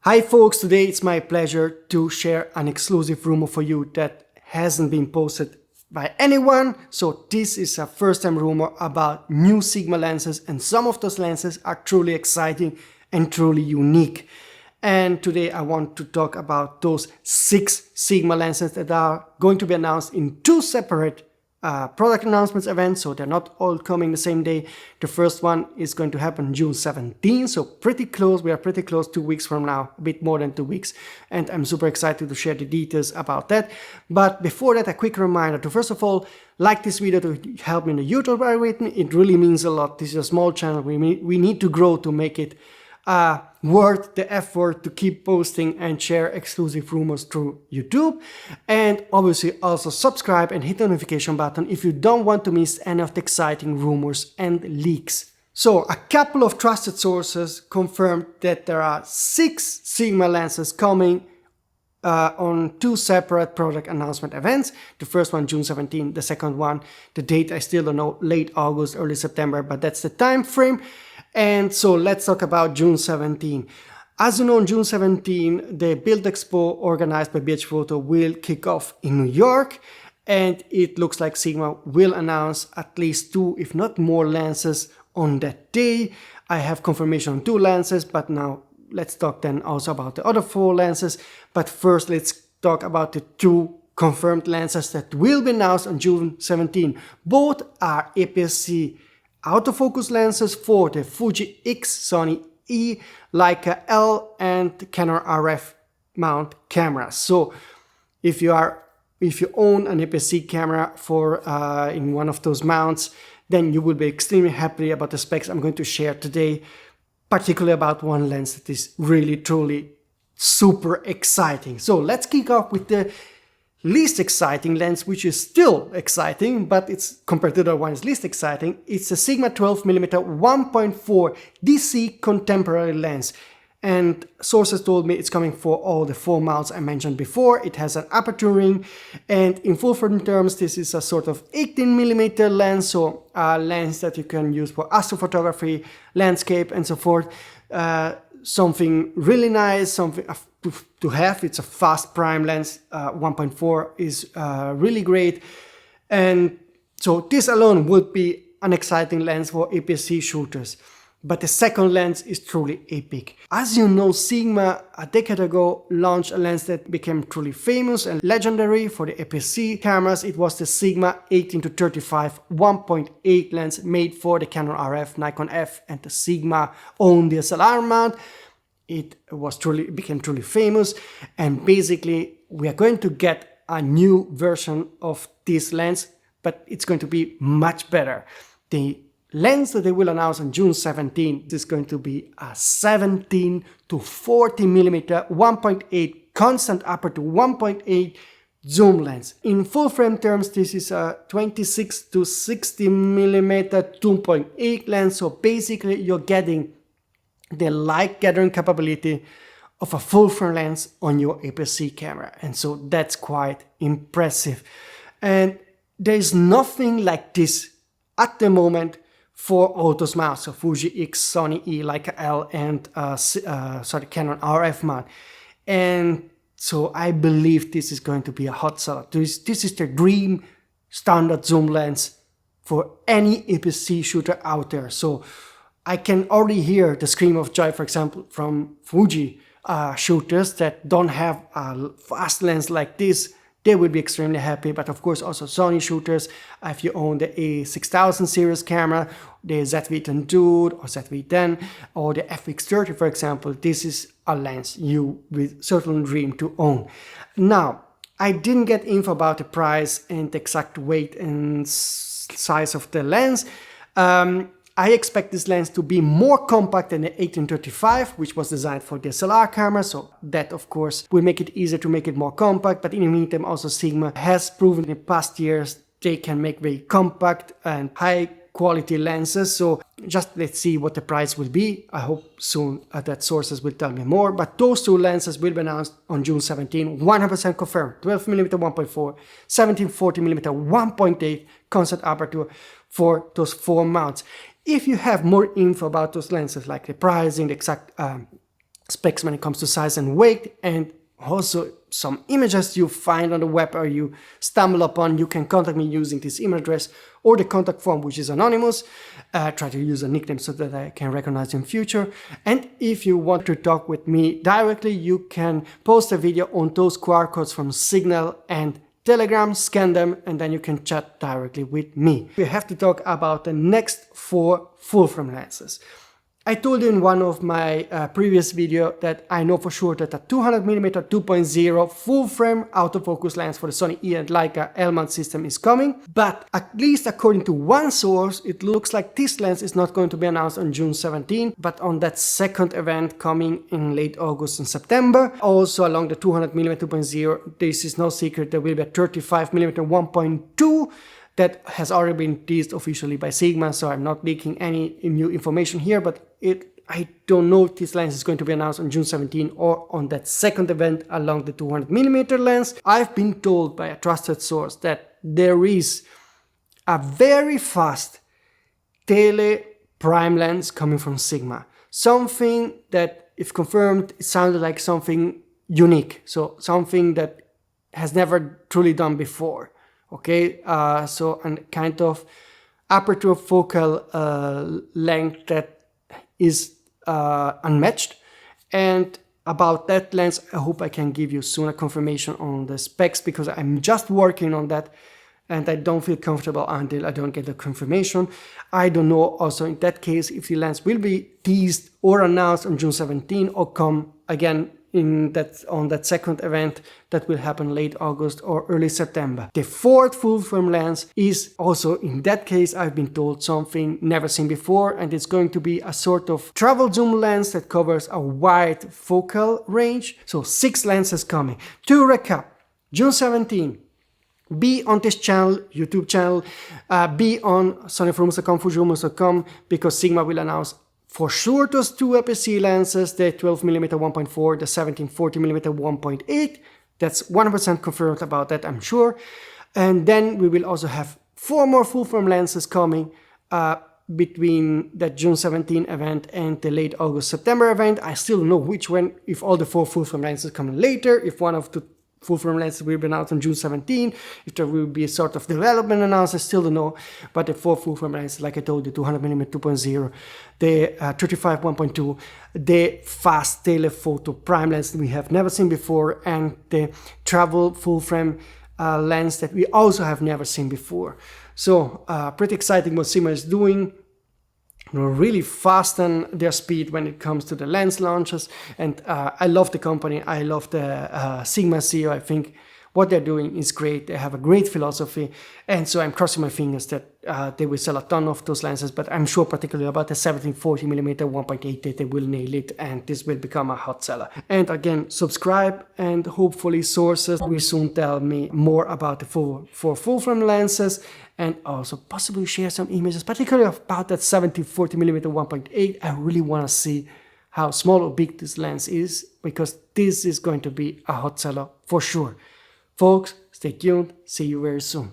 Hi folks, today it's my pleasure to share an exclusive rumor for you that hasn't been posted by anyone. So this is a first time rumor about new Sigma lenses, and some of those lenses are truly exciting and truly unique. And today I want to talk about those 6 Sigma lenses that are going to be announced in 2 separate product announcements events, so they're not all coming the same day. The first one is going to happen June 17, so pretty close. We are pretty close, 2 weeks from now, a bit more than 2 weeks, and I'm super excited to share the details about that. But before that, a quick reminder to first of all like this video to help me in the YouTube algorithm. It really means a lot. This is a small channel. We need to grow to make it worth the effort to keep posting and share exclusive rumors through YouTube. And obviously also subscribe and hit the notification button if you don't want to miss any of the exciting rumors and leaks. So a couple of trusted sources confirmed that there are 6 Sigma lenses coming on 2 separate product announcement events. The first one June 17, the second one, the date I still don't know, late August, early September, but that's the time frame. And so let's talk about June 17. As you know, on June 17, the Build Expo organized by BH Photo will kick off in New York, and it looks like Sigma will announce at least 2, if not more, lenses on that day. I have confirmation on 2 lenses, but now let's talk then also about the other 4 lenses. But first, let's talk about the 2 confirmed lenses that will be announced on June 17. Both are APS-C autofocus lenses for the Fuji X, Sony E, Leica L, and Canon RF mount cameras. So if you own an APS-C camera for in one of those mounts, then you will be extremely happy about the specs I'm going to share today, particularly about one lens that is really truly super exciting. So let's kick off with the least exciting lens, which is still exciting, but it's compared to the one is least exciting. It's a Sigma 12mm 1.4 DC contemporary lens, and sources told me it's coming for all the 4 mounts I mentioned before. It has an aperture ring, and in full frame terms this is a sort of 18mm lens, so a lens that you can use for astrophotography, landscape, and so forth. Something really nice, something to have. It's a fast prime lens. 1.4 is really great, and so this alone would be an exciting lens for APS-C shooters. But the second lens is truly epic. As you know, Sigma a decade ago launched a lens that became truly famous and legendary for the APS-C cameras. It was the Sigma 18-35 1.8 lens made for the Canon RF, Nikon F, and the Sigma own DSLR mount. It became truly famous, and basically we are going to get a new version of this lens, but it's going to be much better. The lens that they will announce on June 17 is going to be a 17-40mm 1.8 constant aperture 1.8 zoom lens. In full frame terms, this is a 26-60mm 2.8 lens, so basically you're getting the light gathering capability of a full frame lens on your APS-C camera, and so that's quite impressive. And there's nothing like this at the moment for all those mounts, so Fuji X, Sony E, Leica L, and Canon RF mount. And so I believe this is going to be a hot seller. This is the dream standard zoom lens for any APS-C shooter out there. So I can already hear the scream of joy, for example, from Fuji shooters that don't have a fast lens like this. They will be extremely happy, but of course also Sony shooters, if you own the A6000 series camera, the ZV-10 Dude or ZV-10 or the FX30, for example, this is a lens you will certainly dream to own. Now, I didn't get info about the price and the exact weight and size of the lens. I expect this lens to be more compact than the 18-35, which was designed for DSLR cameras, so that of course will make it easier to make it more compact. But in the meantime, also Sigma has proven in the past years they can make very compact and high quality lenses. So just let's see what the price will be. I hope soon that sources will tell me more. But those 2 lenses will be announced on June 17, 100% confirmed. 12mm 1.4, 17-40mm 1.8 constant aperture for those 4 mounts. If you have more info about those lenses, like the pricing, the exact specs when it comes to size and weight, and also some images you find on the web or you stumble upon, you can contact me using this email address or the contact form, which is anonymous. Try to use a nickname so that I can recognize you in future. And if you want to talk with me directly, you can post a video on those QR codes from Signal and Telegram, scan them, and then you can chat directly with me. We have to talk about the next 4 full-frame lenses. I told you in one of my previous video that I know for sure that a 200mm 2.0 full-frame autofocus lens for the Sony E and Leica L-mount system is coming, but at least according to one source, it looks like this lens is not going to be announced on June 17, but on that second event coming in late August and September. Also along the 200mm 2.0, this is no secret, there will be a 35mm 1.2 that has already been teased officially by Sigma, so I'm not leaking any new information here, but I don't know if this lens is going to be announced on June 17 or on that second event along the 200mm lens. I've been told by a trusted source that there is a very fast tele prime lens coming from Sigma. Something that, if confirmed, it sounded like something unique, so something that has never truly done before. Okay, so a kind of aperture focal length that is unmatched. And about that lens, I hope I can give you soon a confirmation on the specs, because I'm just working on that and I don't feel comfortable until I don't get the confirmation. I don't know also in that case if the lens will be teased or announced on June 17 or come again on that second event that will happen late August or early September. The fourth full-frame lens is also, in that case, I've been told, something never seen before, and it's going to be a sort of travel zoom lens that covers a wide focal range. So 6 lenses coming. To recap, June 17, be on this channel, YouTube channel, be on sonyalpha.com, fujirumors.com, because Sigma will announce for sure those 2 APS-C lenses, the 12mm 1.4, the 1740mm 1.8. That's 100% confirmed about that, I'm sure. And then we will also have 4 more full-frame lenses coming between that June 17 event and the late August-September event. I still don't know which one, if all the 4 full-frame lenses come later, if one of the full-frame lenses will be announced on June 17, if there will be a sort of development announced, I still don't know. But the 4 full-frame lenses, like I told you, 200mm 2.0, the 35 1.2, the fast telephoto prime lens that we have never seen before, and the travel full-frame lens that we also have never seen before. So pretty exciting what Sigma is doing. Really fasten their speed when it comes to the lens launches, and I love the company. I love the Sigma CEO. I think what they're doing is great. They have a great philosophy, and so I'm crossing my fingers that they will sell a ton of those lenses, but I'm sure particularly about the 1740mm 1.8 that they will nail it, and this will become a hot seller. And again, subscribe, and hopefully sources will soon tell me more about the 4 full-frame lenses, and also possibly share some images, particularly about that 1740mm 1.8. I really want to see how small or big this lens is, because this is going to be a hot seller for sure. Folks, stay tuned. See you very soon.